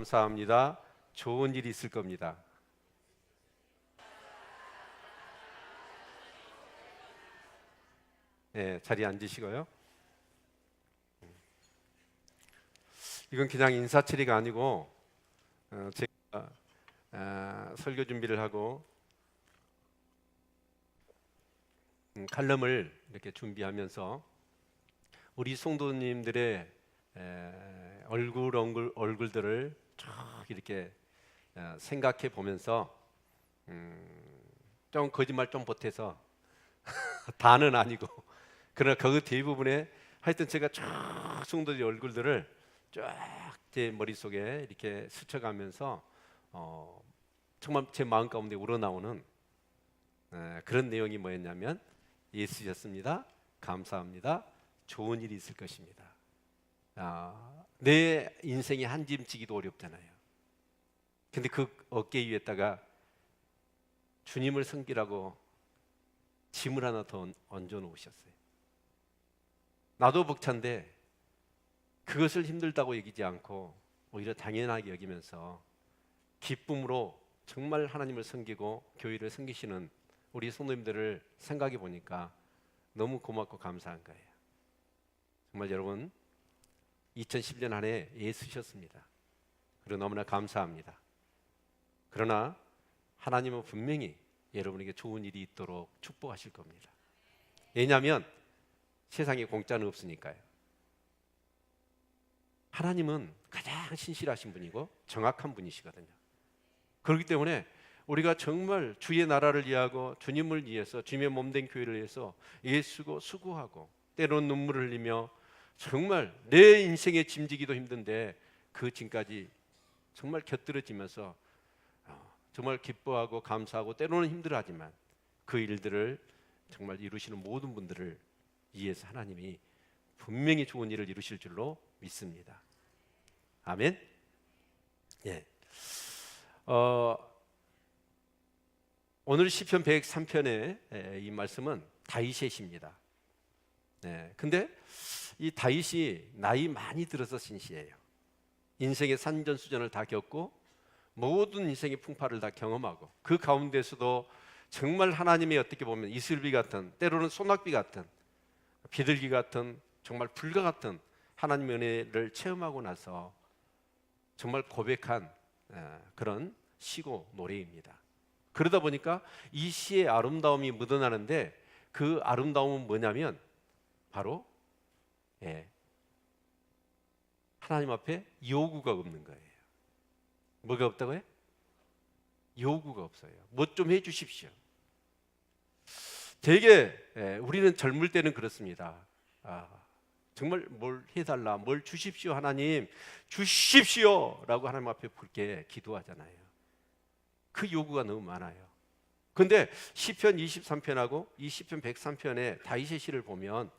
감사합니다. 좋은 일이 있을 겁니다. 네, 자리에 앉으시고요. 이건 그냥 인사치레가 아니고 제가 설교 준비를 하고 칼럼을 이렇게 준비하면서 우리 성도님들의 얼굴들을 쭉 이렇게 생각해 보면서 좀 거짓말 좀 보태서 다는 아니고 그러나 그 대부분의 하여튼 제가 쭉 성도들의 얼굴들을 쫙 제 머릿속에 이렇게 스쳐가면서 정말 제 마음 가운데 우러나오는 그런 내용이 뭐였냐면 예수셨습니다. 감사합니다. 좋은 일이 있을 것입니다. 내 인생이 한 짐 지기도 어렵잖아요. 근데 그 어깨 위에다가 주님을 섬기라고 짐을 하나 더 얹어 놓으셨어요. 나도 벅찬데 그것을 힘들다고 여기지 않고 오히려 당연하게 여기면서 기쁨으로 정말 하나님을 섬기고 교회를 섬기시는 우리 성도님들을 생각해 보니까 너무 고맙고 감사한 거예요. 정말 여러분 2010년 한 해 애쓰셨습니다. 그리고 너무나 감사합니다. 그러나 하나님은 분명히 여러분에게 좋은 일이 있도록 축복하실 겁니다. 왜냐하면 세상에 공짜는 없으니까요. 하나님은 가장 신실하신 분이고 정확한 분이시거든요. 그렇기 때문에 우리가 정말 주의 나라를 위하고 주님을 위해서 주님의 몸된 교회를 위해서 애쓰고 수고하고 때로는 눈물을 흘리며 정말 내 인생의 짐지기도 힘든데 그 짐까지 정말 곁들여지면서 정말 기뻐하고 감사하고 때로는 힘들어하지만 그 일들을 정말 이루시는 모든 분들을 위해서 하나님이 분명히 좋은 일을 이루실 줄로 믿습니다. 아멘. 예. 오늘 시편 103편의 이 말씀은 다윗의시입니다. 네. 근데 이 다윗이 나이 많이 들어서 쓴 시예요. 인생의 산전수전을 다 겪고 모든 인생의 풍파를 다 경험하고 그 가운데서도 정말 하나님의 어떻게 보면 이슬비 같은 때로는 소낙비 같은 비둘기 같은 정말 불과 같은 하나님의 은혜를 체험하고 나서 정말 고백한 그런 시고 노래입니다. 그러다 보니까 이 시의 아름다움이 묻어나는데 그 아름다움은 뭐냐면 바로 하나님 앞에 요구가 없는 거예요. 뭐가 없다고요? 요구가 없어요. 뭐 좀 해주십시오. 되게 우리는 젊을 때는 그렇습니다. 정말 뭘 해달라, 뭘 주십시오 하나님, 주십시오 라고 하나님 앞에 그렇게 기도하잖아요. 그 요구가 너무 많아요. 그런데 시편 23편하고 이 시편 103편의 다윗의 시를 보면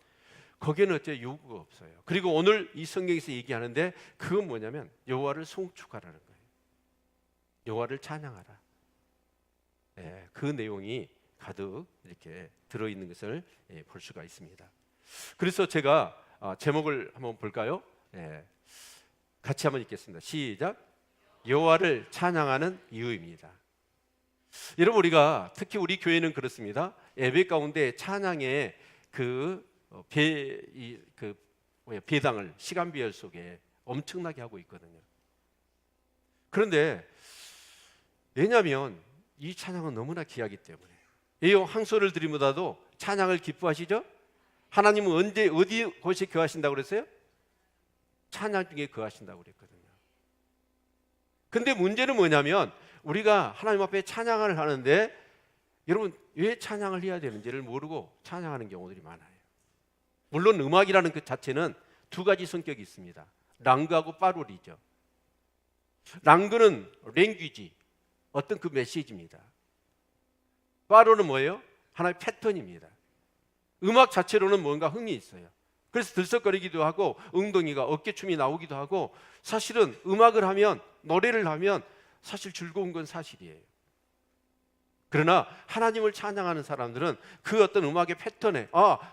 거기에는 어째 요구가 없어요. 그리고 오늘 이 성경에서 얘기하는데 그건 뭐냐면 여호와를 송축하라는 거예요. 여호와를 찬양하라. 그 내용이 가득 이렇게 들어있는 것을 볼 수가 있습니다. 그래서 제가 제목을 한번 볼까요? 같이 한번 읽겠습니다. 시작. 여호와를 찬양하는 이유입니다. 여러분 우리가 특히 우리 교회는 그렇습니다. 예배 가운데 찬양의 배당을 시간비열 속에 엄청나게 하고 있거든요. 그런데 왜냐하면 이 찬양은 너무나 귀하기 때문에 이 항소를 드림보다도 찬양을 기뻐하시죠? 하나님은 언제 어디 곳에 거하신다고 그랬어요? 찬양 중에 거하신다고 그랬거든요. 근데 문제는 뭐냐면 우리가 하나님 앞에 찬양을 하는데 여러분 왜 찬양을 해야 되는지를 모르고 찬양하는 경우들이 많아요. 물론 음악이라는 그 자체는 두 가지 성격이 있습니다. 랑그하고 파롤이죠. 랑그는 랭귀지, 어떤 그 메시지입니다. 파롤은 뭐예요? 하나의 패턴입니다. 음악 자체로는 뭔가 흥이 있어요. 그래서 들썩거리기도 하고 웅덩이가 어깨춤이 나오기도 하고 사실은 음악을 하면 노래를 하면 사실 즐거운 건 사실이에요. 그러나 하나님을 찬양하는 사람들은 그 어떤 음악의 패턴에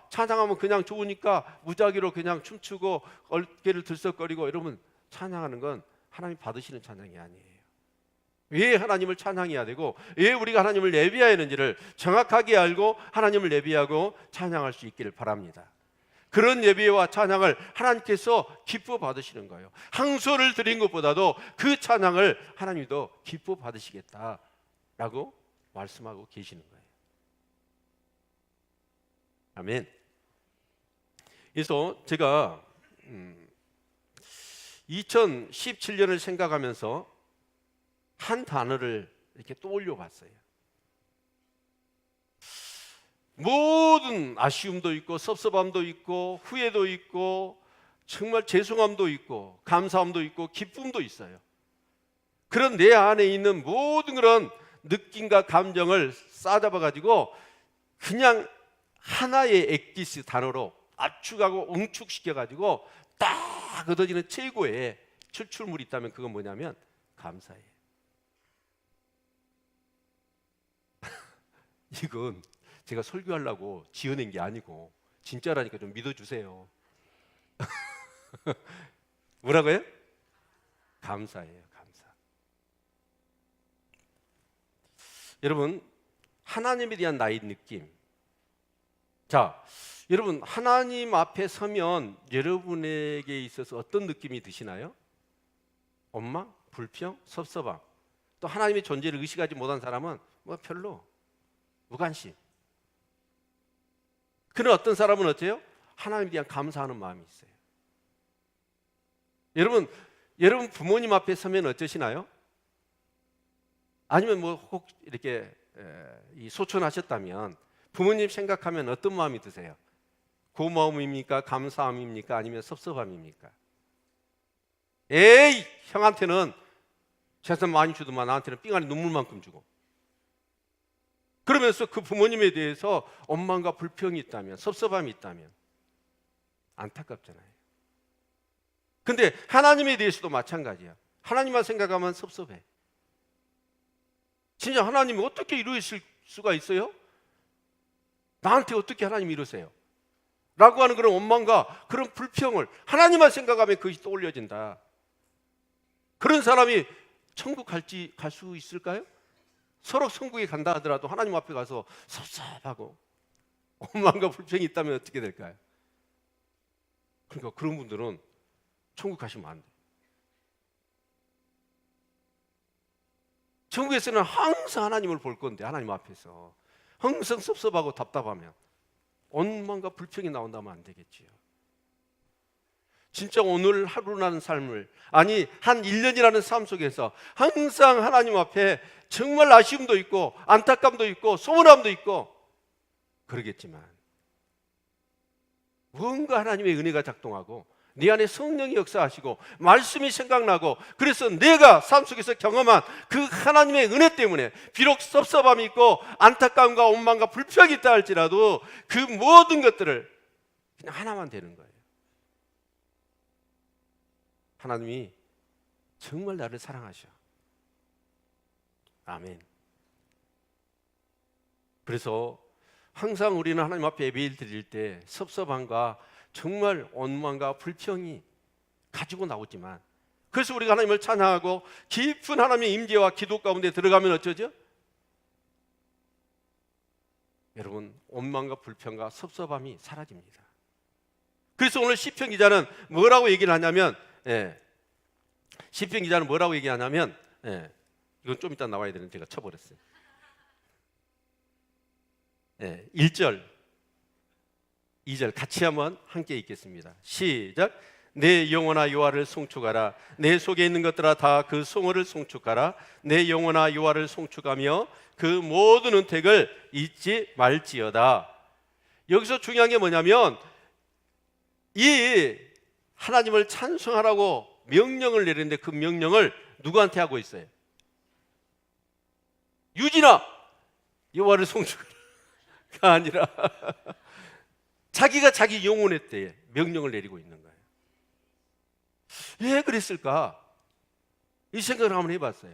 찬양하면 그냥 좋으니까 무작위로 그냥 춤추고 어깨를 들썩거리고 여러분 찬양하는 건 하나님 받으시는 찬양이 아니에요. 왜 하나님을 찬양해야 되고 왜 우리가 하나님을 예배해야 하는지를 정확하게 알고 하나님을 예배하고 찬양할 수 있기를 바랍니다. 그런 예배와 찬양을 하나님께서 기뻐 받으시는 거예요. 항소를 드린 것보다도 그 찬양을 하나님도 기뻐 받으시겠다라고 말씀하고 계시는 거예요. 아멘. 그래서 제가 2017년을 생각하면서 한 단어를 이렇게 떠올려 봤어요. 모든 아쉬움도 있고 섭섭함도 있고 후회도 있고 정말 죄송함도 있고 감사함도 있고 기쁨도 있어요. 그런 내 안에 있는 모든 그런 느낌과 감정을 싸잡아 가지고 그냥 하나의 엑기스 단어로 압축하고 응축시켜 가지고 딱 얻어지는 최고의 추출물이 있다면 그건 뭐냐면 감사예요. 이건 제가 설교하려고 지어낸 게 아니고 진짜라니까 좀 믿어주세요. 뭐라고요? 감사예요. 감사. 여러분, 하나님에 대한 나의 느낌. 자, 여러분 하나님 앞에 서면 여러분에게 있어서 어떤 느낌이 드시나요? 원망, 불평, 섭섭함. 또 하나님의 존재를 의식하지 못한 사람은 뭐 별로 무관심. 그런 어떤 사람은 어때요? 하나님에 대한 감사하는 마음이 있어요. 여러분 부모님 앞에 서면 어떠시나요? 아니면 뭐 혹 이렇게 소천하셨다면 부모님 생각하면 어떤 마음이 드세요? 고마움입니까? 감사함입니까? 아니면 섭섭함입니까? 에이, 형한테는 재산 많이 주더만 나한테는 삥 안에 눈물만큼 주고. 그러면서 그 부모님에 대해서 원망과 불평이 있다면, 섭섭함이 있다면 안타깝잖아요. 근데 하나님에 대해서도 마찬가지야. 하나님만 생각하면 섭섭해. 진짜 하나님이 어떻게 이루실 수가 있어요? 나한테 어떻게 하나님이 이러세요? 라고 하는 그런 원망과 그런 불평을 하나님만 생각하면 그것이 떠올려진다. 그런 사람이 천국 갈 수 있을까요? 서로 천국에 간다 하더라도 하나님 앞에 가서 섭섭하고 원망과 불평이 있다면 어떻게 될까요? 그러니까 그런 분들은 천국 가시면 안 돼요. 천국에서는 항상 하나님을 볼 건데 하나님 앞에서 항상 섭섭하고 답답하면 원망과 불평이 나온다면 안 되겠지요. 진짜 오늘 하루라는 삶을, 아니 한 1년이라는 삶 속에서 항상 하나님 앞에 정말 아쉬움도 있고 안타까움도 있고 소원함도 있고 그러겠지만 뭔가 하나님의 은혜가 작동하고 네 안에 성령이 역사하시고 말씀이 생각나고 그래서 내가 삶 속에서 경험한 그 하나님의 은혜 때문에 비록 섭섭함이 있고 안타까움과 원망과 불평이 있다 할지라도 그 모든 것들을 그냥 하나만 되는 거예요. 하나님이 정말 나를 사랑하셔. 아멘. 그래서 항상 우리는 하나님 앞에 예배를 드릴 때 섭섭함과 정말 원망과 불평이 가지고 나오지만, 그래서 우리가 하나님을 찬양하고 깊은 하나님의 임재와 기도 가운데 들어가면 어쩌죠? 여러분, 원망과 불평과 섭섭함이 사라집니다. 그래서 오늘 시편 기자는 뭐라고 얘기를 하냐면, 시편 기자는 뭐라고 얘기하냐면, 이건 좀 이따 나와야 되는데 제가 쳐버렸어요. 1절 2절 같이 한번 함께 읽겠습니다. 시작. 내 영혼아 여호와를 송축하라. 내 속에 있는 것들아 다 그 성호를 송축하라. 내 영혼아 여호와를 송축하며 그 모든 은택을 잊지 말지어다. 여기서 중요한 게 뭐냐면 이 하나님을 찬송하라고 명령을 내리는데 그 명령을 누구한테 하고 있어요? 유진아 여호와를 송축하라가 아니라 자기가 자기 영혼의 때에 명령을 내리고 있는 거예요. 왜 그랬을까? 이 생각을 한번 해봤어요.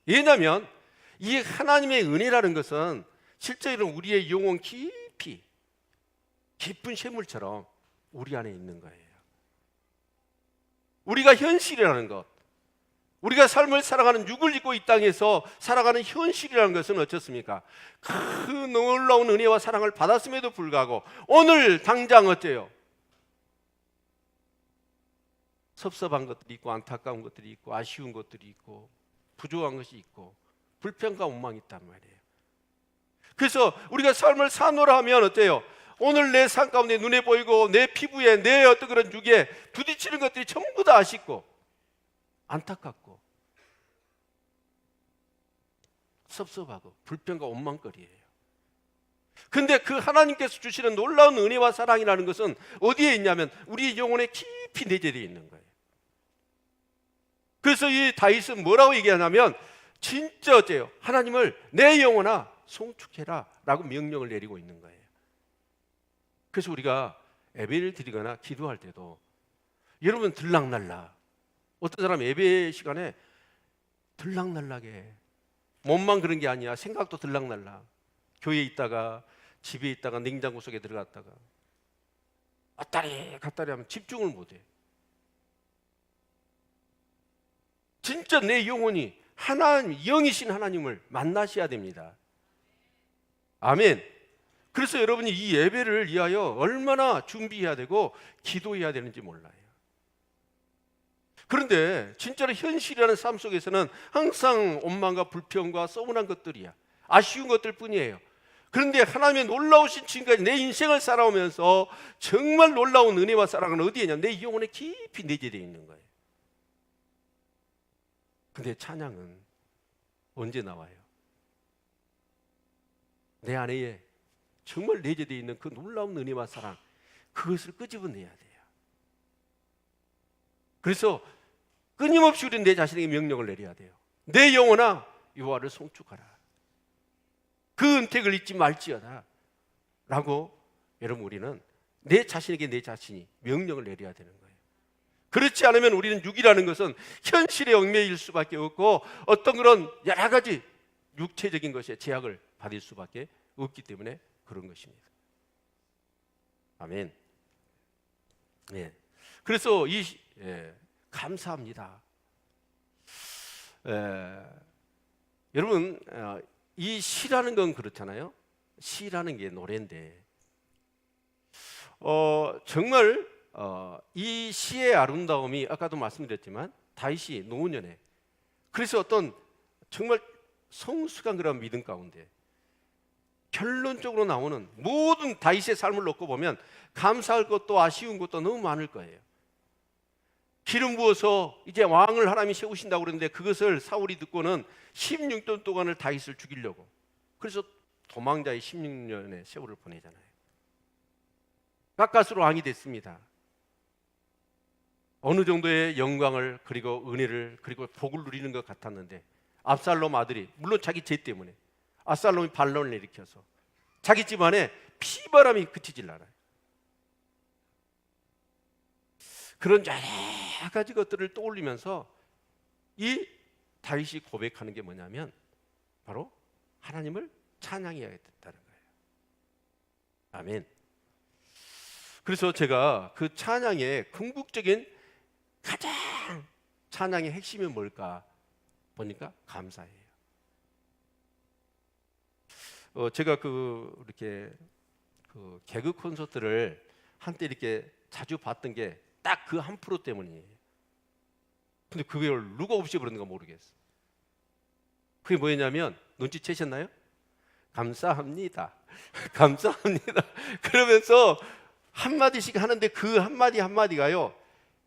왜냐하면 이 하나님의 은혜라는 것은 실제로 우리의 영혼 깊이 깊은 샘물처럼 우리 안에 있는 거예요. 우리가 현실이라는 것, 우리가 삶을 살아가는 육을 입고 이 땅에서 살아가는 현실이라는 것은 어떻습니까? 그 놀라운 은혜와 사랑을 받았음에도 불구하고 오늘 당장 어째요? 섭섭한 것들이 있고 안타까운 것들이 있고 아쉬운 것들이 있고 부족한 것이 있고 불평과 원망이 있단 말이에요. 그래서 우리가 삶을 사노라 하면 어때요? 오늘 내 삶 가운데 눈에 보이고 내 피부에 내 어떤 그런 육에 부딪히는 것들이 전부 다 아쉽고 안타깝고 섭섭하고 불평과 원망거리예요. 근데 그 하나님께서 주시는 놀라운 은혜와 사랑이라는 것은 어디에 있냐면 우리 영혼에 깊이 내재되어 있는 거예요. 그래서 이 다윗은 뭐라고 얘기하냐면 진짜 어때요? 하나님을 내 영혼아 송축해라 라고 명령을 내리고 있는 거예요. 그래서 우리가 예배를 드리거나 기도할 때도 여러분 들락날락, 어떤 사람 예배 시간에 들락날락해. 몸만 그런 게 아니야. 생각도 들락날락. 교회에 있다가 집에 있다가 냉장고 속에 들어갔다가 왔다리 갔다리 하면 집중을 못해. 진짜 내 영혼이 하나님, 영이신 하나님을 만나셔야 됩니다. 아멘. 그래서 여러분이 이 예배를 위하여 얼마나 준비해야 되고 기도해야 되는지 몰라요. 그런데 진짜로 현실이라는 삶 속에서는 항상 원망과 불평과 서운한 것들이야. 아쉬운 것들 뿐이에요. 그런데 하나님의 놀라우신 지금까지 내 인생을 살아오면서 정말 놀라운 은혜와 사랑은 어디에 있냐? 내 영혼에 깊이 내재되어 있는 거예요. 근데 찬양은 언제 나와요? 내 안에 정말 내재되어 있는 그 놀라운 은혜와 사랑, 그것을 끄집어내야 돼요. 그래서 끊임없이 우리는 내 자신에게 명령을 내려야 돼요. 내 영혼아 여호와를 송축하라. 그 은택을 잊지 말지어다 라고 여러분 우리는 내 자신에게 내 자신이 명령을 내려야 되는 거예요. 그렇지 않으면 우리는 육이라는 것은 현실의 얽매일 수밖에 없고 어떤 그런 여러 가지 육체적인 것에 제약을 받을 수밖에 없기 때문에 그런 것입니다. 아멘. 네. 그래서 감사합니다. 여러분 이 시라는 건 그렇잖아요. 시라는 게 노래인데 정말 이 시의 아름다움이 아까도 말씀드렸지만 다윗이 노년에 그래서 어떤 정말 성숙한 그런 믿음 가운데 결론적으로 나오는 모든 다윗의 삶을 놓고 보면 감사할 것도 아쉬운 것도 너무 많을 거예요. 기름 부어서 이제 왕을 하나님이 세우신다고 그러는데 그것을 사울이 듣고는 16년 동안을 다윗을 죽이려고, 그래서 도망자의 16년의 세월을 보내잖아요. 가까스로 왕이 됐습니다. 어느 정도의 영광을 그리고 은혜를 그리고 복을 누리는 것 같았는데 압살롬 아들이, 물론 자기 죄 때문에 압살롬이 반론을 일으켜서 자기 집안에 피바람이 그치질 않아요. 그런 여러 가지 것들을 떠올리면서 이 다윗이 고백하는 게 뭐냐면 바로 하나님을 찬양해야겠다는 거예요. 아멘. 그래서 제가 그 찬양의 궁극적인 가장 찬양의 핵심이 뭘까 보니까 감사예요. 제가 이렇게 개그 콘서트를 한때 이렇게 자주 봤던 게 딱 그 한 프로 때문이에요. 근데 그걸 누가 없이 부르는가 모르겠어. 그게 뭐였냐면 눈치채셨나요? 감사합니다. 감사합니다. 그러면서 한마디씩 하는데 그 한마디 한마디가요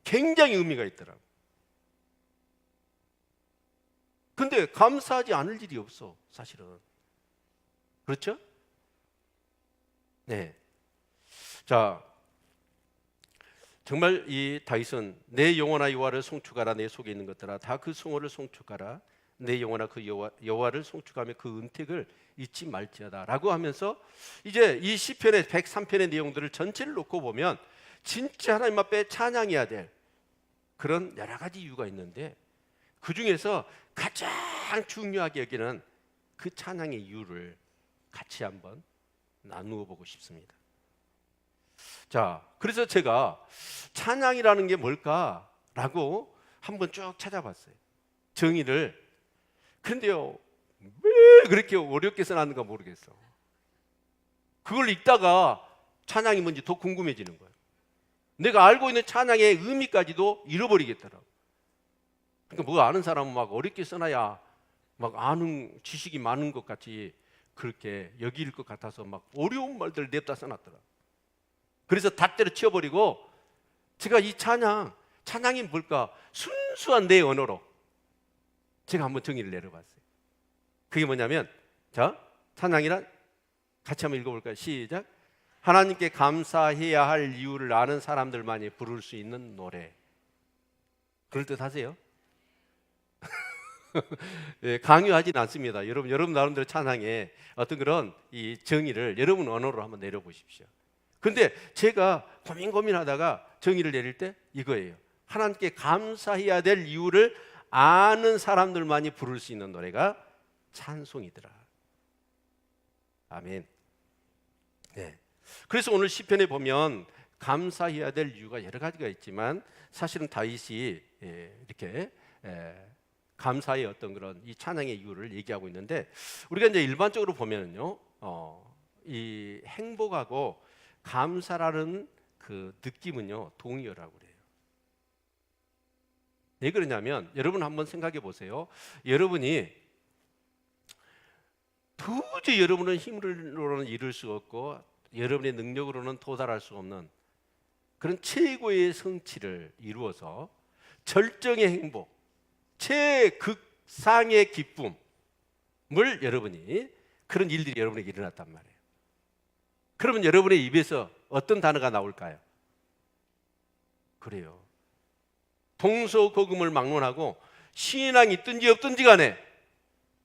굉장히 의미가 있더라고요. 근데 감사하지 않을 일이 없어 사실은. 그렇죠? 네. 자, 정말 이 다윗은 내 영혼아 여호와를 송축하라, 내 속에 있는 것들아 다 그 성호를 송축하라, 내 영혼아 그 여호와를 송축하며 그 은택을 잊지 말지어다 라고 하면서 이제 이 시편의 103편의 내용들을 전체를 놓고 보면 진짜 하나님 앞에 찬양해야 될 그런 여러 가지 이유가 있는데 그 중에서 가장 중요하게 여기는 그 찬양의 이유를 같이 한번 나누어 보고 싶습니다. 자, 그래서 제가 찬양이라는 게 뭘까라고 한번 쭉 찾아봤어요. 정의를. 그런데요, 왜 그렇게 어렵게 써놨는가 모르겠어. 그걸 읽다가 찬양이 뭔지 더 궁금해지는 거예요. 내가 알고 있는 찬양의 의미까지도 잃어버리겠더라고. 그러니까 뭐 아는 사람은 막 어렵게 써놔야 막 아는 지식이 많은 것 같이 그렇게 여길 것 같아서 막 어려운 말들을 냅다 써놨더라. 그래서 다 때려치워버리고 제가 이 찬양이 뭘까? 순수한 내 언어로 제가 한번 정의를 내려봤어요. 그게 뭐냐면, 자, 찬양이란 같이 한번 읽어볼까요? 시작. 하나님께 감사해야 할 이유를 아는 사람들만이 부를 수 있는 노래. 그럴듯하세요? 네, 강요하진 않습니다. 여러분 나름대로 찬양에 어떤 그런 이 정의를 여러분 언어로 한번 내려보십시오. 그런데 제가 고민하다가 정의를 내릴 때 이거예요. 하나님께 감사해야 될 이유를 아는 사람들만이 부를 수 있는 노래가 찬송이더라. 아멘. 네. 그래서 오늘 시편에 보면 감사해야 될 이유가 여러 가지가 있지만 사실은 다윗이 이렇게 감사의 어떤 그런 이 찬양의 이유를 얘기하고 있는데, 우리가 이제 일반적으로 보면은요, 이 행복하고 감사라는 그 느낌은요 동의어라고 그래요. 왜 그러냐면 여러분 한번 생각해 보세요. 여러분이 도저히 여러분의 힘으로는 이룰 수 없고 여러분의 능력으로는 도달할 수 없는 그런 최고의 성취를 이루어서 절정의 행복, 최극상의 기쁨을 여러분이 그런 일들이 여러분에게 일어났단 말이에요. 그러면 여러분의 입에서 어떤 단어가 나올까요? 그래요. 동서고금을 막론하고 신앙이 있든지 없든지 간에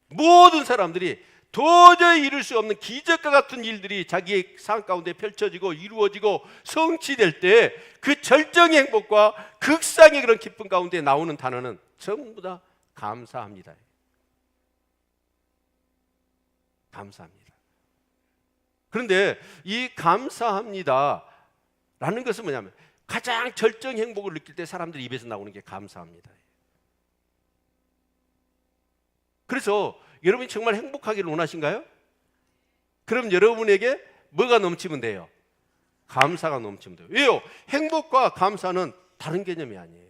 모든 사람들이 도저히 이룰 수 없는 기적과 같은 일들이 자기의 삶 가운데 펼쳐지고 이루어지고 성취될 때 그 절정의 행복과 극상의 그런 기쁨 가운데 나오는 단어는 전부 다 감사합니다. 감사합니다. 그런데 이 감사합니다 라는 것은 뭐냐면 가장 절정 행복을 느낄 때 사람들이 입에서 나오는 게 감사합니다. 그래서 여러분이 정말 행복하기를 원하신가요? 그럼 여러분에게 뭐가 넘치면 돼요? 감사가 넘치면 돼요. 왜요? 행복과 감사는 다른 개념이 아니에요.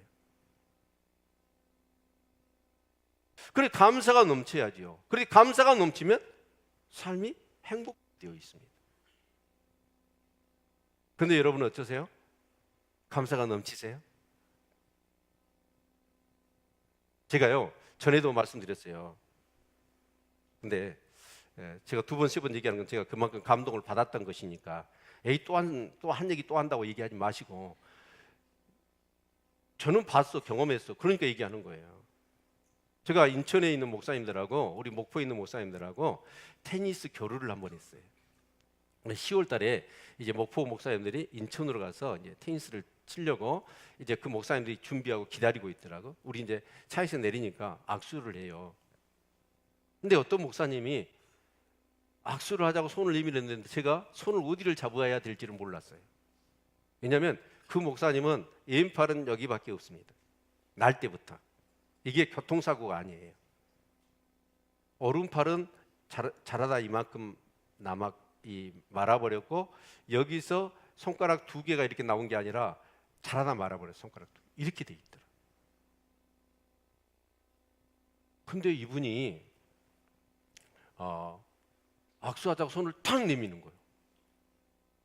그래, 감사가 넘쳐야지요. 그래, 감사가 넘치면 삶이 행복되어 있습니다. 그런데 여러분은 어떠세요? 감사가 넘치세요? 제가요, 전에도 말씀드렸어요. 근데 제가 두 번, 세 번 얘기하는 건 제가 그만큼 감동을 받았던 것이니까 또 한 얘기 또 한다고 얘기하지 마시고, 저는 봤어, 경험했어. 그러니까 얘기하는 거예요. 제가 인천에 있는 목사님들하고 우리 목포에 있는 목사님들하고 테니스 교류를 한번 했어요. 10월 달에 이제 목포 목사님들이 인천으로 가서 이제 테니스를 치려고 이제 그 목사님들이 준비하고 기다리고 있더라고. 우리 이제 차에서 내리니까 악수를 해요. 근데 어떤 목사님이 악수를 하자고 손을 내밀었는데 제가 손을 어디를 잡아야 될지를 몰랐어요. 왜냐하면 그 목사님은 왼팔은 여기밖에 없습니다. 날 때부터. 이게 교통사고가 아니에요. 오른팔은 자라다 이만큼 말아버렸고, 여기서 손가락 두 개가 이렇게 나온 게 아니라 자라다 말아버렸어요. 손가락 두 개. 이렇게 돼 있더라. 근데 이분이 악수하자고 손을 탁 내미는 거예요.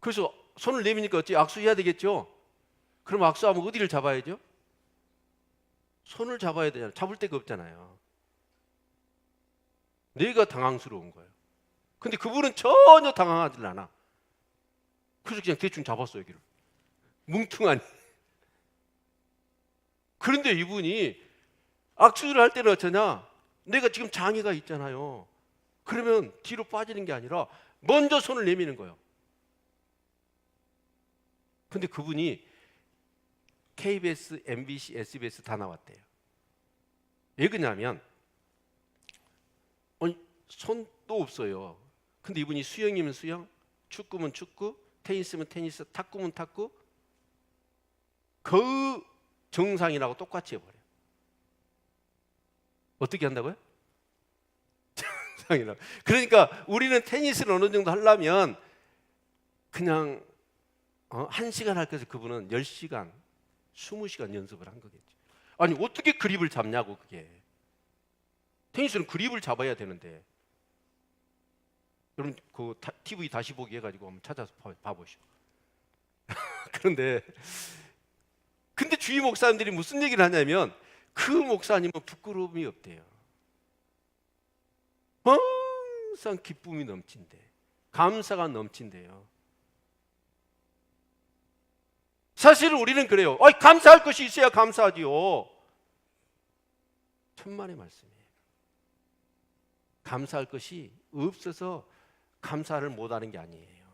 그래서 손을 내미니까 어찌 악수해야 되겠죠? 그럼 악수하면 어디를 잡아야죠? 손을 잡아야 되잖아요. 잡을 데가 없잖아요. 내가 당황스러운 거예요. 근데 그분은 전혀 당황하지 않아. 그래서 그냥 대충 잡았어요, 여기를. 뭉퉁하니. 그런데 이분이 악수를 할 때는 어쩌냐? 내가 지금 장애가 있잖아요. 그러면 뒤로 빠지는 게 아니라 먼저 손을 내미는 거예요. 근데 그분이 KBS, MBC, SBS 다 나왔대요. 왜 그러냐면 손도 없어요. 근데 이분이 수영이면 수영, 축구면 축구, 테니스면 테니스, 탁구면 탁구, 그 정상이라고 똑같이 해버려요. 어떻게 한다고요? 그러니까 우리는 테니스를 어느 정도 하려면 그냥 1시간 할 것을 그분은 10시간, 20시간 연습을 한 거겠죠. 아니 어떻게 그립을 잡냐고. 그게 테니스는 그립을 잡아야 되는데. 여러분 그 TV 다시 보기 해가지고 한번 찾아서 봐보시오. 그런데 근데 주위 목사님들이 무슨 얘기를 하냐면 그 목사님은 부끄러움이 없대요. 항상 기쁨이 넘친대. 감사가 넘친대요. 사실은 우리는 그래요. 감사할 것이 있어야 감사하지요. 천만의 말씀이에요. 감사할 것이 없어서 감사를 못하는 게 아니에요.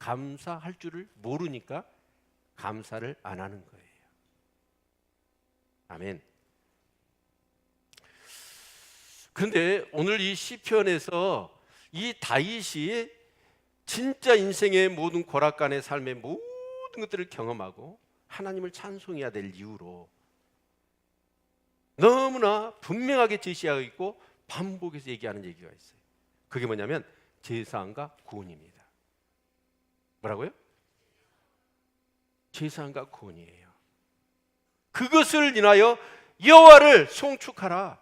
감사할 줄을 모르니까 감사를 안 하는 거예요. 아멘. 그런데 오늘 이 시편에서 이 다윗이 진짜 인생의 모든 고락간의 삶의 모든 것들을 경험하고 하나님을 찬송해야 될 이유로 너무나 분명하게 제시하고 있고 반복해서 얘기하는 얘기가 있어요. 그게 뭐냐면 제사함과 구원입니다. 뭐라고요? 제사함과 구원이에요. 그것을 인하여 여호와를 송축하라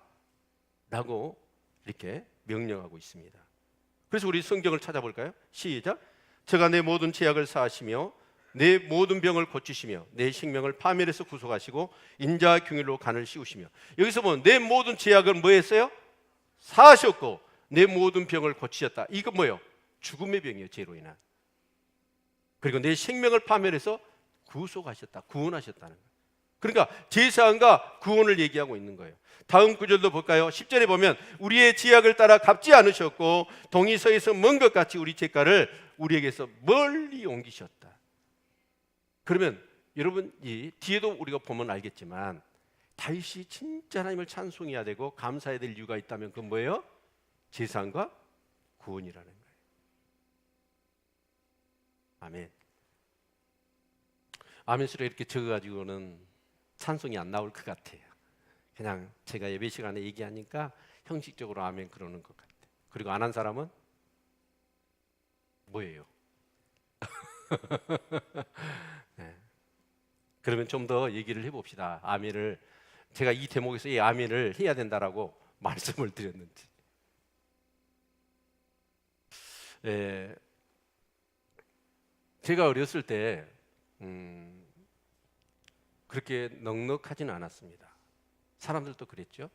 라고 이렇게 명령하고 있습니다. 그래서 우리 성경을 찾아볼까요? 시작. 저가 내 모든 죄악을 사하시며 내 모든 병을 고치시며 내 생명을 파멸에서 구속하시고 인자와 긍휼로 간을 씌우시며. 여기서 보면 내 모든 죄악을 뭐 했어요? 사하셨고 내 모든 병을 고치셨다. 이거 뭐예요? 죽음의 병이에요. 죄로 인한. 그리고 내 생명을 파멸해서 구속하셨다. 구원하셨다는 거예요. 그러니까 제사함과 구원을 얘기하고 있는 거예요. 다음 구절도 볼까요? 10절에 보면 우리의 지약을 따라 갚지 않으셨고 동이 서에서 먼 것 같이 우리 죄가를 우리에게서 멀리 옮기셨다. 그러면 여러분 이 뒤에도 우리가 보면 알겠지만 다윗이 진짜 하나님을 찬송해야 되고 감사해야 될 이유가 있다면 그건 뭐예요? 제사함과 구원이라는 거예요. 아멘. 아멘수로 이렇게 적어가지고는 찬송이 안 나올 것 같아요. 그냥 제가 예배 시간에 얘기하니까 형식적으로 아멘 그러는 것 같아요. 그리고 안 한 사람은 뭐예요? 네. 그러면 좀 더 얘기를 해봅시다. 아멘을 제가 이 대목에서 이 아멘을 해야 된다라고 말씀을 드렸는지. 제가 어렸을 때 그렇게 넉넉하지는 않았습니다. 사람들도 그랬죠.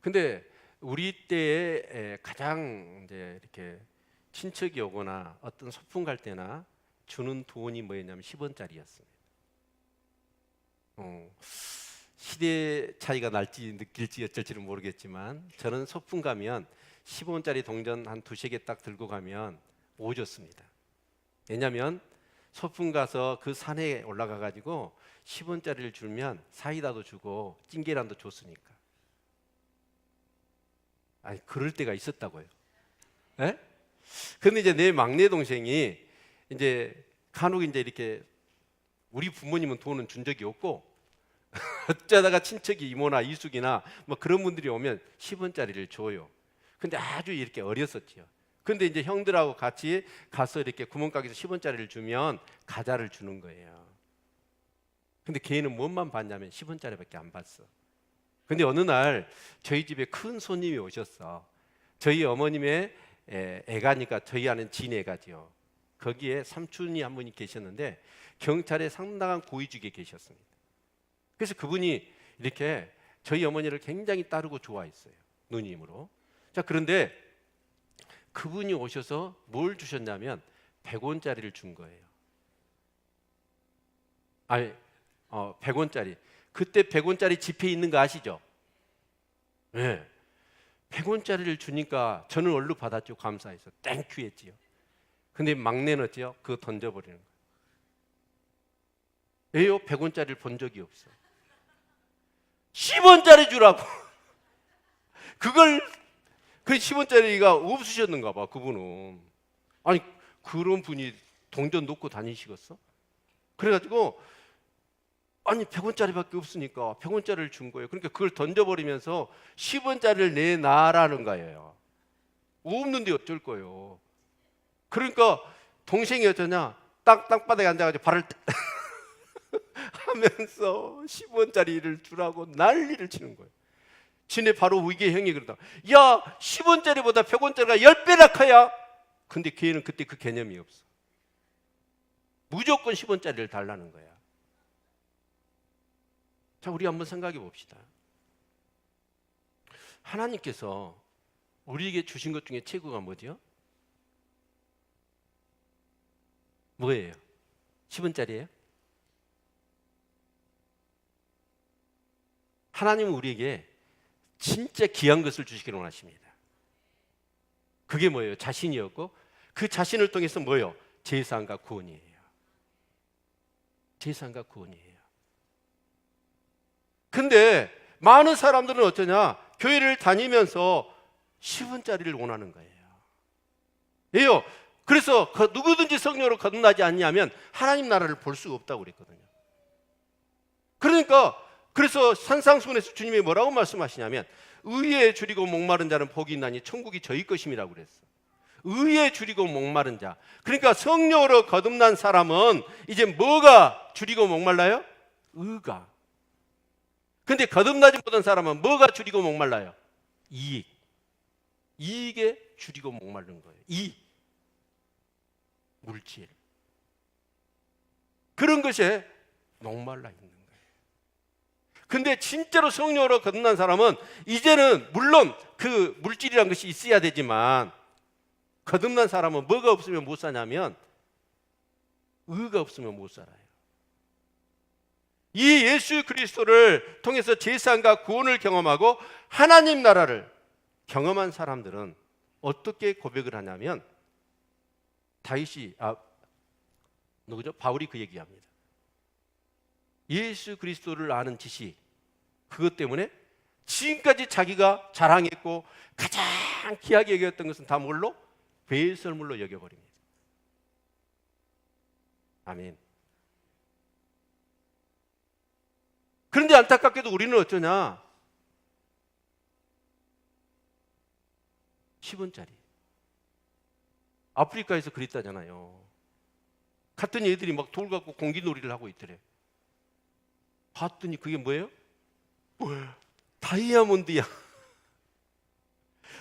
근데 우리 때에 가장 이제 이렇게 친척이 오거나 어떤 소풍 갈 때나 주는 돈이 뭐였냐면 10원짜리였습니다. 시대 차이가 날지 느낄지 어쩔지는 모르겠지만 저는 소풍 가면 10원짜리 동전 한 두세 개 딱 들고 가면 오졌습니다. 왜냐하면 소풍 가서 그 산에 올라가 가지고 10원짜리를 주면 사이다도 주고 찐계란도 줬으니까. 아니 그럴 때가 있었다고요. 예? 근데 이제 내 막내 동생이 이제 간혹 이제 이렇게 우리 부모님은 돈은 준 적이 없고 어쩌다가 친척이 이모나 이숙이나 뭐 그런 분들이 오면 10원짜리를 줘요. 근데 아주 이렇게 어렸었지요. 근데 이제 형들하고 같이 가서 이렇게 구멍가게에서 10원짜리를 주면 과자를 주는 거예요. 근데 걔는 뭔만 봤냐면 10원짜리밖에 안 봤어. 근데 어느 날 저희 집에 큰 손님이 오셨어. 저희 어머님의 애가니까 저희 아는 진애가지요. 거기에 삼촌이 한 분이 계셨는데 경찰에 상당한 고위직에 계셨습니다. 그래서 그분이 이렇게 저희 어머니를 굉장히 따르고 좋아했어요. 누님으로. 자, 그런데 그분이 오셔서 뭘 주셨냐면 100원짜리를 준 거예요. 아니, 100원짜리. 그때 100원짜리 지폐 있는 거 아시죠? 네. 100원짜리를 주니까 저는 얼른 받았죠. 감사해서 땡큐 했지요. 근데 막내는 어때요? 그거 던져버리는 거예요. 왜요? 100원짜리를 본 적이 없어. 10원짜리 주라고. 그걸 그 10원짜리가 없으셨는가 봐. 그분은. 아니 그런 분이 동전 놓고 다니시겠어? 그래가지고 아니 100원짜리밖에 없으니까 100원짜리를 준 거예요. 그러니까 그걸 던져버리면서 10원짜리를 내놔라는 거예요. 없는데 어쩔 거예요. 그러니까 동생이 어쩌냐, 땅바닥에 앉아가지고 발을 하면서 10원짜리를 주라고 난리를 치는 거예요. 지네 바로 위계 형이 그러다, 야 10원짜리보다 100원짜리가 10배나 커야. 근데 걔는 그때 그 개념이 없어. 무조건 10원짜리를 달라는 거야. 자, 우리 한번 생각해 봅시다. 하나님께서 우리에게 주신 것 중에 최고가 뭐죠? 뭐예요? 10원짜리예요? 하나님은 우리에게 진짜 귀한 것을 주시기를 원하십니다. 그게 뭐예요? 자신이었고, 그 자신을 통해서 뭐예요? 제사함과 구원이에요. 제사함과 구원이에요. 근데 많은 사람들은 어쩌냐? 교회를 다니면서 10원짜리를 원하는 거예요. 왜요? 그래서 누구든지 성령으로 거듭나지 않냐면 하나님 나라를 볼 수가 없다고 그랬거든요. 그러니까 그래서 산상수훈에서 주님이 뭐라고 말씀하시냐면, 의에 줄이고 목마른 자는 복이 있나니 천국이 저희 것임이라고 그랬어. 의에 줄이고 목마른 자. 그러니까 성령으로 거듭난 사람은 이제 뭐가 줄이고 목말라요? 의가. 근데 거듭나지 못한 사람은 뭐가 줄이고 목말라요? 이익. 이익에 줄이고 목마른 거예요. 이익. 물질. 그런 것에 목말라 있는 거예요. 근데 진짜로 성령으로 거듭난 사람은 이제는 물론 그 물질이라는 것이 있어야 되지만, 거듭난 사람은 뭐가 없으면 못 사냐면 의가 없으면 못 살아요. 이 예수 그리스도를 통해서 제사함과 구원을 경험하고 하나님 나라를 경험한 사람들은 어떻게 고백을 하냐면, 누구죠? 바울이 그 얘기합니다. 예수 그리스도를 아는 지식, 그것 때문에 지금까지 자기가 자랑했고 가장 귀하게 여겼던 것은 다 뭘로? 배설물로 여겨버립니다. 아멘. 그런데 안타깝게도 우리는 어쩌냐? 10원짜리. 아프리카에서 그랬다잖아요. 갔더니 애들이 막 돌 갖고 공기놀이를 하고 있더래. 봤더니 그게 뭐예요? 다이아몬드야.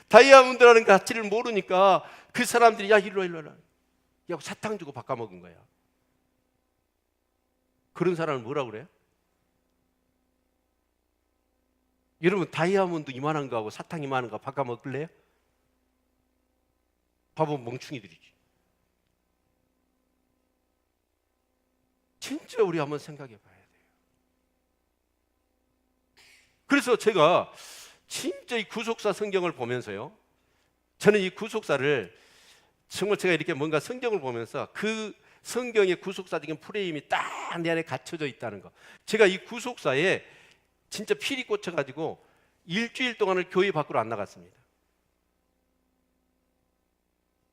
다이아몬드라는 가치를 모르니까 그 사람들이 야 일로 와. 야 사탕 주고 바꿔먹은 거야. 그런 사람을 뭐라고 그래요? 여러분 다이아몬드 이만한 거하고 사탕 이만한 거 바꿔먹을래요? 바보 멍충이들이지. 진짜 우리 한번 생각해 봐야 돼요. 그래서 제가 진짜 이 구속사 성경을 보면서요, 저는 이 구속사를 정말 제가 이렇게 뭔가 성경을 보면서 그 성경의 구속사적인 프레임이 딱 내 안에 갇혀져 있다는 거, 제가 이 구속사에 진짜 필이 꽂혀가지고 일주일 동안을 교회 밖으로 안 나갔습니다.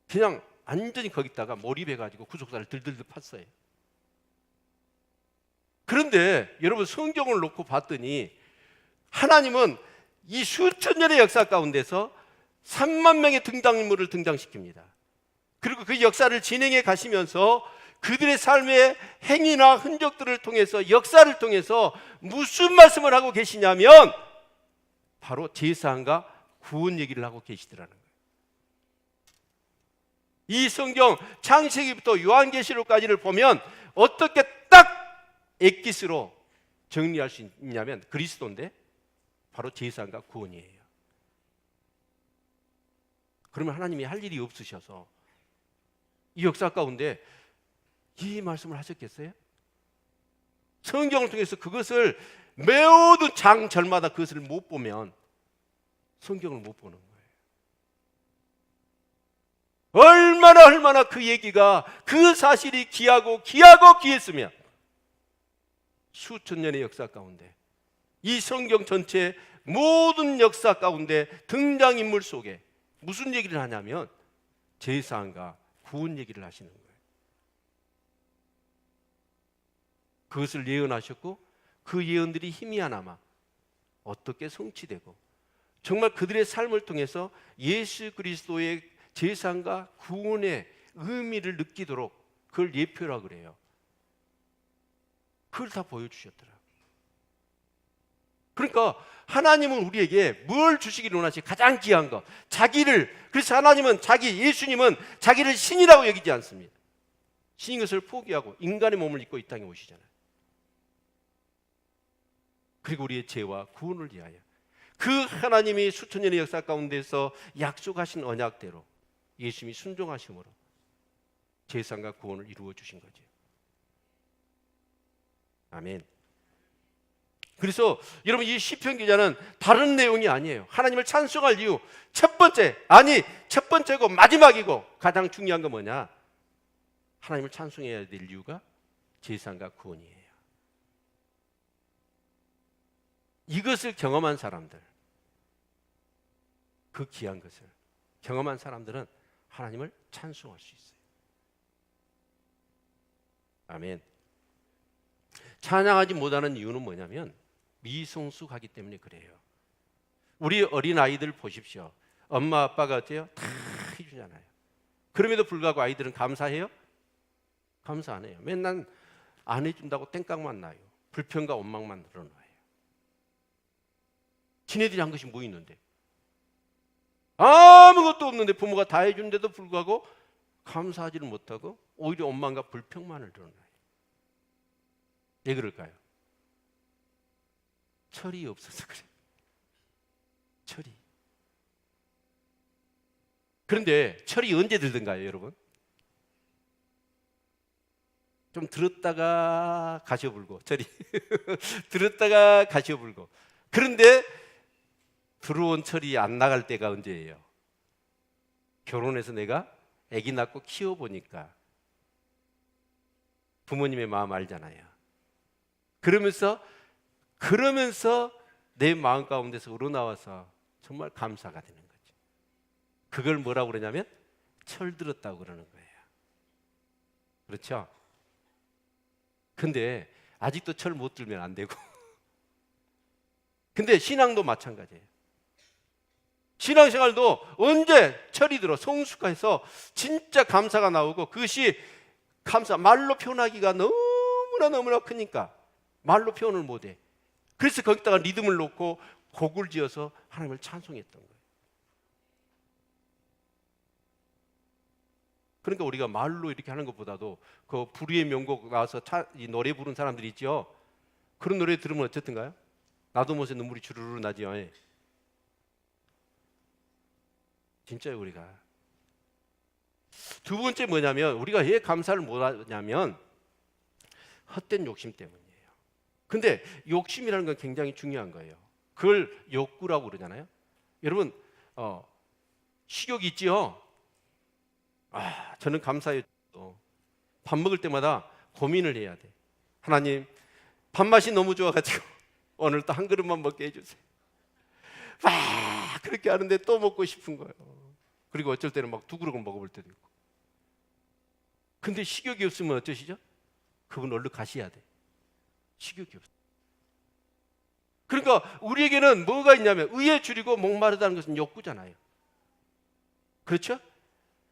그냥 완전히 거기다가 몰입해가지고 구속사를 들들들 팠어요. 그런데 여러분 성경을 놓고 봤더니 하나님은 이 수천 년의 역사 가운데서 3만 명의 등장인물을 등장시킵니다. 그리고 그 역사를 진행해 가시면서 그들의 삶의 행위나 흔적들을 통해서, 역사를 통해서 무슨 말씀을 하고 계시냐면 바로 제사함과 구원 얘기를 하고 계시더라는 거예요. 이 성경 창세기부터 요한계시록까지를 보면 어떻게 딱 엑기스로 정리할 수 있냐면 그리스도인데 바로 제사함과 구원이에요. 그러면 하나님이 할 일이 없으셔서 이 역사 가운데 이 말씀을 하셨겠어요? 성경을 통해서 그것을 모든 장절마다 그것을 못 보면 성경을 못 보는 거예요. 얼마나 그 얘기가, 그 사실이 귀하고 귀했으면 수천 년의 역사 가운데 이 성경 전체 모든 역사 가운데 등장인물 속에 무슨 얘기를 하냐면 제사함과 구원 얘기를 하시는 거예요. 그것을 예언하셨고 그 예언들이 희미하나마 어떻게 성취되고 정말 그들의 삶을 통해서 예수 그리스도의 제사과 구원의 의미를 느끼도록 그걸 예표라 그래요. 그걸 다 보여주셨더라고요. 그러니까 하나님은 우리에게 뭘 주시기를 원하시? 가장 귀한 것, 자기를. 그래서 하나님은 예수님은 자기를 신이라고 여기지 않습니다. 신인 것을 포기하고 인간의 몸을 입고 이 땅에 오시잖아요. 그리고 우리의 죄와 구원을 위하여 그 하나님이 수천 년의 역사 가운데서 약속하신 언약대로 예수님이 순종하심으로 제사과 구원을 이루어 주신 거죠. 아멘. 그래서 여러분, 이 시편 기자는 다른 내용이 아니에요. 하나님을 찬송할 이유 첫 번째고 마지막이고 가장 중요한 건 뭐냐? 하나님을 찬송해야 될 이유가 제사과 구원이에요. 이것을 경험한 사람들, 그 귀한 것을 경험한 사람들은 하나님을 찬송할 수 있어요. 아멘. 찬양하지 못하는 이유는 뭐냐면 미성숙하기 때문에 그래요. 우리 어린아이들 보십시오. 엄마 아빠가 어때요? 다 해주잖아요. 그럼에도 불구하고 아이들은 감사해요? 감사 안 해요. 맨날 안 해준다고 땡깡만 나요. 불평과 원망만 늘어나요. 지네들이 한 것이 뭐 있는데? 아무것도 없는데 부모가 다 해준데도 불구하고 감사하지를 못하고 오히려 원망과 불평만을 늘어나요. 왜 그럴까요? 철이 없어서 그래요. 철이. 그런데 철이 언제 들든가요, 여러분? 좀 들었다가 가셔불고, 철이. 들었다가 가셔불고. 그런데 들어온 철이 안 나갈 때가 언제예요? 결혼해서 내가 아기 낳고 키워보니까 부모님의 마음 알잖아요. 그러면서 내 마음 가운데서 우러나와서 정말 감사가 되는 거죠. 그걸 뭐라고 그러냐면 철 들었다고 그러는 거예요. 그렇죠? 근데 아직도 철 못 들면 안 되고 근데 신앙도 마찬가지예요. 신앙생활도 언제 철이 들어 성숙해서 진짜 감사가 나오고 그것이 말로 표현하기가 너무나 크니까 말로 표현을 못해. 그래서 거기다가 리듬을 놓고 곡을 지어서 하나님을 찬송했던 거예요. 그러니까 우리가 말로 이렇게 하는 것보다도 그 불의의 명곡 나와서 이 노래 부르는 사람들이 있죠. 그런 노래 들으면 어쨌든가요? 나도 모르게 눈물이 주르르 나지요. 진짜요. 우리가 두 번째 뭐냐면 우리가 왜 감사를 못하냐면 헛된 욕심 때문이에요. 근데 욕심이라는 건 굉장히 중요한 거예요. 그걸 욕구라고 그러잖아요. 여러분 식욕이 있지요. 저는 감사해요. 밥 먹을 때마다 고민을 해야 돼. 하나님, 밥맛이 너무 좋아가지고 오늘 또 한 그릇만 먹게 해주세요. 그렇게 하는데 또 먹고 싶은 거예요. 그리고 어쩔 때는 막 2그릇을 먹어볼 때도 있고. 근데 식욕이 없으면 어쩌시죠? 그분 얼른 가셔야 돼. 식욕이 없어. 그러니까 우리에게는 뭐가 있냐면 의에 줄이고 목마르다는 것은 욕구잖아요. 그렇죠?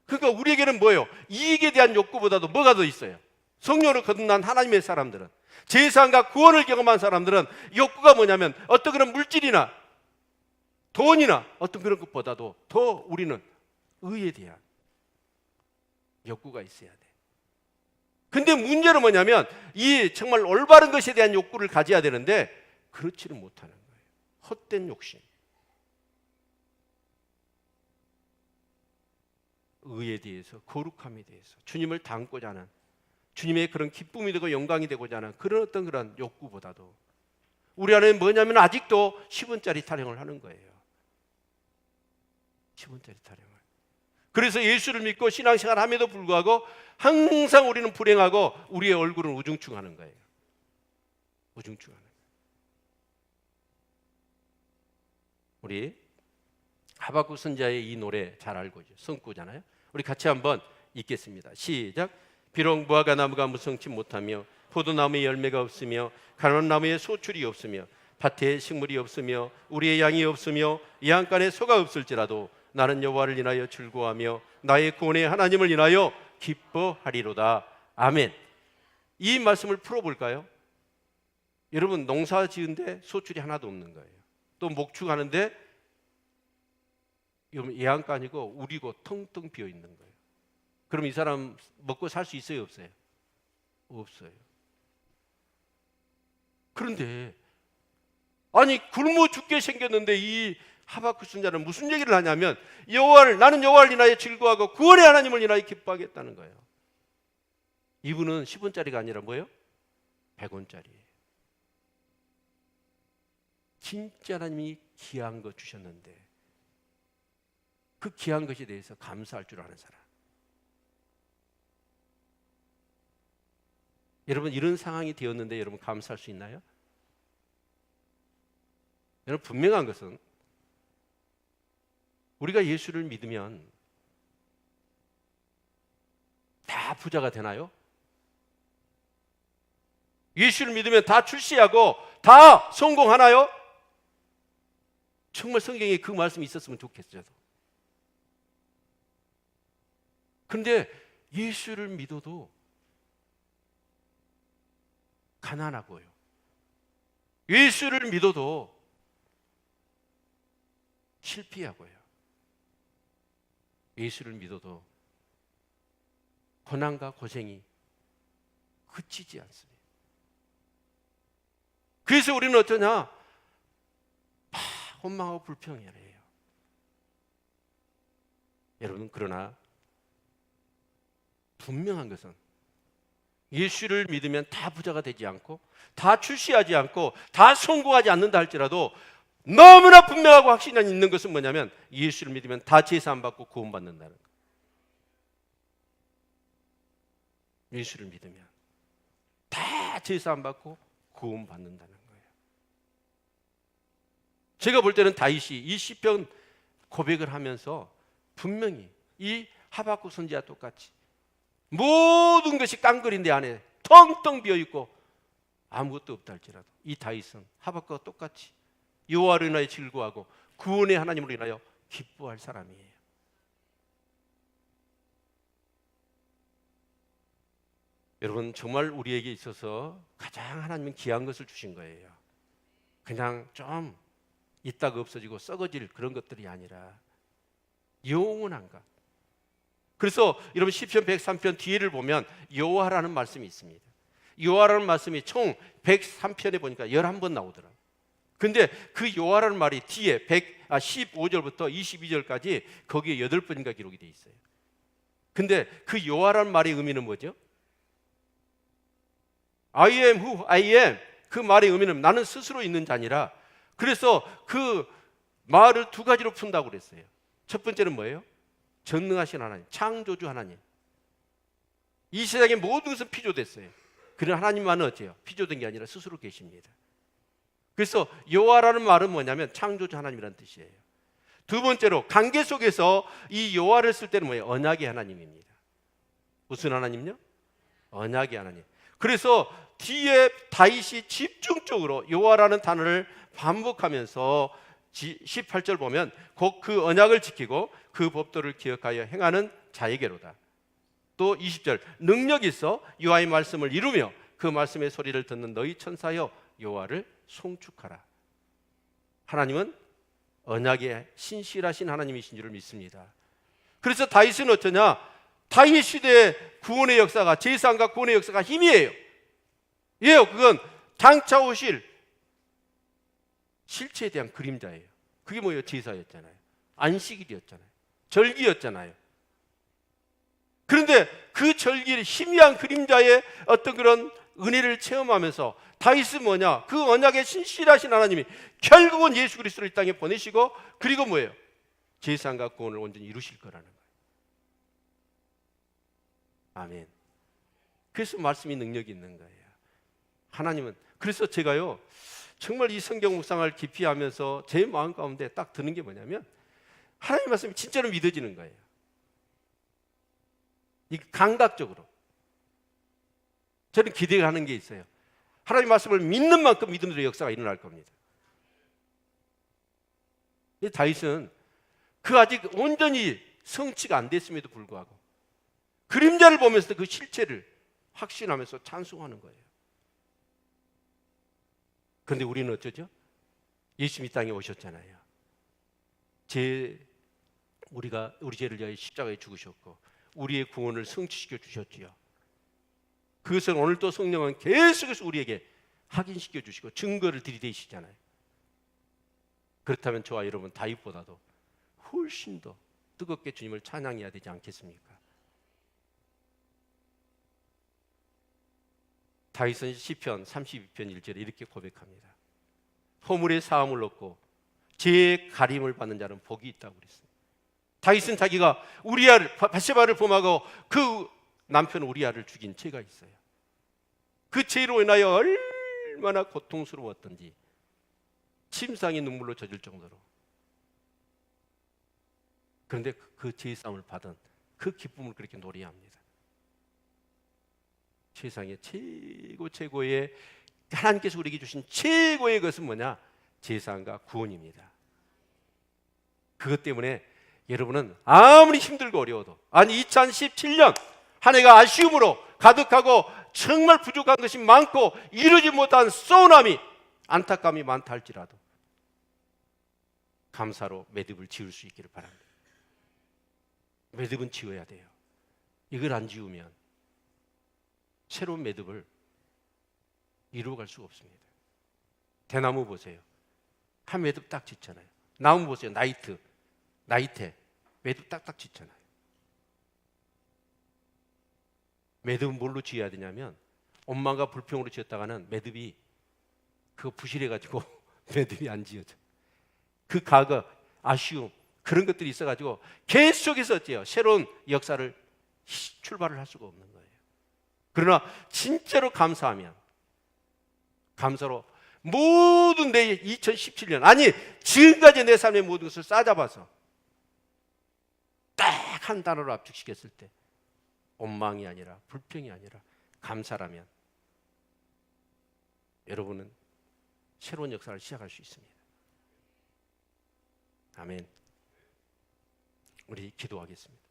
그러니까 우리에게는 뭐예요? 이익에 대한 욕구보다도 뭐가 더 있어요? 성령으로 거듭난 하나님의 사람들은, 제사함과 구원을 경험한 사람들은 욕구가 뭐냐면 어떤 그런 물질이나 돈이나 어떤 그런 것보다도 더 우리는 의에 대한 욕구가 있어야 돼. 근데 문제는 뭐냐면 이 정말 올바른 것에 대한 욕구를 가져야 되는데 그렇지는 못하는 거예요. 헛된 욕심. 의에 대해서, 거룩함에 대해서, 주님을 닮고자 하는, 주님의 그런 기쁨이 되고 영광이 되고자 하는 그런 어떤 그런 욕구보다도 우리 안에 뭐냐면 아직도 10원짜리 타령을 하는 거예요. 10원짜리 타령을. 그래서 예수를 믿고 신앙생활 함에도 불구하고 항상 우리는 불행하고 우리의 얼굴은 우중충하는 거예요. 우중충하는 거예요. 우리 하박국 선지자의 이 노래 잘 알고 있죠. 성구잖아요. 우리 같이 한번 읽겠습니다. 시작. 비록 무화과 나무가 무성치 못하며 포도나무에 열매가 없으며 가느나무에 소출이 없으며 밭에 식물이 없으며 우리의 양이 없으며 양간에 소가 없을지라도 나는 여호와를 인하여 즐거워하며 나의 구원의 하나님을 인하여 기뻐하리로다. 아멘. 이 말씀을 풀어볼까요? 여러분, 농사 지은데 소출이 하나도 없는 거예요. 또 목축하는데 예안가 아니고 우리고 텅텅 비어 있는 거예요. 그럼 이 사람 먹고 살 수 있어요, 없어요? 없어요. 그런데 아니 굶어 죽게 생겼는데 이 하박국 선지자는 무슨 얘기를 하냐면 나는 여호와를 인하여 즐거워하고 구원의 하나님을 인하여 기뻐하겠다는 거예요. 이분은 10원짜리가 아니라 뭐예요? 100원짜리예요. 진짜 하나님이 귀한 거 주셨는데 그 귀한 것에 대해서 감사할 줄 아는 사람. 여러분, 이런 상황이 되었는데 여러분 감사할 수 있나요? 여러분, 분명한 것은 우리가 예수를 믿으면 다 부자가 되나요? 예수를 믿으면 다 출세하고 다 성공하나요? 정말 성경에 그 말씀이 있었으면 좋겠어요. 그런데 예수를 믿어도 가난하고요. 예수를 믿어도 실패하고요. 예수를 믿어도 고난과 고생이 그치지 않습니다. 그래서 우리는 어쩌냐? 원망하고 불평해요. 여러분, 그러나 분명한 것은 예수를 믿으면 다 부자가 되지 않고 다 출세하지 않고 다 성공하지 않는다 할지라도 너무나 분명하고 확신이 있는 것은 뭐냐면 예수를 믿으면 다 제사 안 받고 구원받는다는 거예요. 예수를 믿으면 다 제사 안 받고 구원받는다는 거예요. 제가 볼 때는 다윗이 이 시편 고백을 하면서 분명히 이 하박국 선지자와 똑같이 모든 것이 깡그린데 안에 텅텅 비어있고 아무것도 없다 할지라도 이 다윗은 하박국과 똑같이 여호와를 인하여 즐거워하고 구원의 하나님을 인하여 기뻐할 사람이에요. 여러분, 정말 우리에게 있어서 가장 하나님은 귀한 것을 주신 거예요. 그냥 좀 있다가 없어지고 썩어질 그런 것들이 아니라 영원한 것. 그래서 여러분 시편 103편 뒤에를 보면 여호와라는 말씀이 있습니다. 여호와라는 말씀이 총 103편에 보니까 11번 나오더라고요. 근데 그 여호와라는 말이 뒤에 15절부터 22절까지 거기에 8번인가 기록이 되어 있어요. 근데 그 여호와라는 말의 의미는 뭐죠? I am who I am. 그 말의 의미는 나는 스스로 있는 자니라. 그래서 그 말을 두 가지로 푼다고 그랬어요. 첫 번째는 뭐예요? 전능하신 하나님, 창조주 하나님. 이 세상의 모든 것은 피조됐어요. 그런 하나님만은 어째요? 피조된 게 아니라 스스로 계십니다. 그래서 여호와라는 말은 뭐냐면 창조주 하나님이라는 뜻이에요. 두 번째로 관계 속에서 이 여호와를 쓸 때는 뭐예요? 언약의 하나님입니다. 무슨 하나님요? 언약의 하나님. 그래서 뒤에 다윗이 집중적으로 여호와라는 단어를 반복하면서 18절 보면 곧 그 언약을 지키고 그 법도를 기억하여 행하는 자에게로다. 또 20절 능력이 있어 여호와의 말씀을 이루며 그 말씀의 소리를 듣는 너희 천사여 여호와를 송축하라. 하나님은 언약의 신실하신 하나님이신 줄을 믿습니다. 그래서 다윗은 어쩌냐? 다윗 시대의 구원의 역사가 제사함과 구원의 역사가 힘이에요. 예요. 그건 장차 오실 실체에 대한 그림자예요. 그게 뭐예요? 제사였잖아요. 안식일이었잖아요. 절기였잖아요. 그런데 그 절기의 희미한 그림자의 어떤 그런 은혜를 체험하면서 다윗은 뭐냐? 그 언약의 신실하신 하나님이 결국은 예수 그리스도를 이 땅에 보내시고 그리고 뭐예요? 제사함과 구원을 온전히 이루실 거라는 거예요. 아멘. 그래서 말씀이 능력이 있는 거예요. 하나님은 그래서 제가요 정말 이 성경 묵상을 깊이 하면서 제 마음 가운데 딱 드는 게 뭐냐면 하나님 말씀이 진짜로 믿어지는 거예요. 이 감각적으로 저는 기대하는 게 있어요. 하나님 말씀을 믿는 만큼 믿음으로 역사가 일어날 겁니다. 이 다윗은 그 아직 온전히 성취가 안 됐음에도 불구하고 그림자를 보면서 그 실체를 확신하면서 찬송하는 거예요. 그런데 우리는 어쩌죠? 예수님 이 땅에 오셨잖아요. 우리 죄를 위하여 십자가에 죽으셨고 우리의 구원을 성취시켜 주셨지요. 그것을 오늘 또 성령은 계속해서 우리에게 확인시켜 주시고 증거를 들이대시잖아요. 그렇다면 저와 여러분 다윗보다도 훨씬 더 뜨겁게 주님을 찬양해야 되지 않겠습니까? 다윗은 시편 32편 1절에 이렇게 고백합니다. 허물의 사함을 얻고 죄의 가림을 받는 자는 복이 있다고 그랬습니다. 다윗은 자기가 바세바를 범하고 그 남편 우리아를 죽인 죄가 있어요. 그 죄로 인하여 얼마나 고통스러웠던지 침상이 눈물로 젖을 정도로. 그런데 그 죄의 싸움을 받은 그 기쁨을 그렇게 노래합니다. 세상의 최고의 하나님께서 우리에게 주신 최고의 것은 뭐냐? 제사함과 구원입니다. 그것 때문에 여러분은 아무리 힘들고 어려워도 2017년 한 해가 아쉬움으로 가득하고 정말 부족한 것이 많고 이루지 못한 서운함이 안타까움이 많다 할지라도 감사로 매듭을 지을 수 있기를 바랍니다. 매듭은 지어야 돼요. 이걸 안 지우면 새로운 매듭을 이루어갈 수가 없습니다. 대나무 보세요. 한 매듭 딱 짓잖아요. 나무 보세요. 나이테 매듭 딱딱 짓잖아요. 매듭은 뭘로 지어야 되냐면 원망과 불평으로 지었다가는 매듭이 그거 부실해가지고 매듭이 안 지어져. 그 과거, 아쉬움 그런 것들이 있어가지고 계속해서 어때요? 새로운 역사를 출발을 할 수가 없는 거예요. 그러나 진짜로 감사하면 감사로 모든 내 2017년 지금까지 내 삶의 모든 것을 싸잡아서 딱 한 단어로 압축시켰을 때 원망이 아니라 불평이 아니라 감사라면 여러분은 새로운 역사를 시작할 수 있습니다. 아멘. 우리 기도하겠습니다.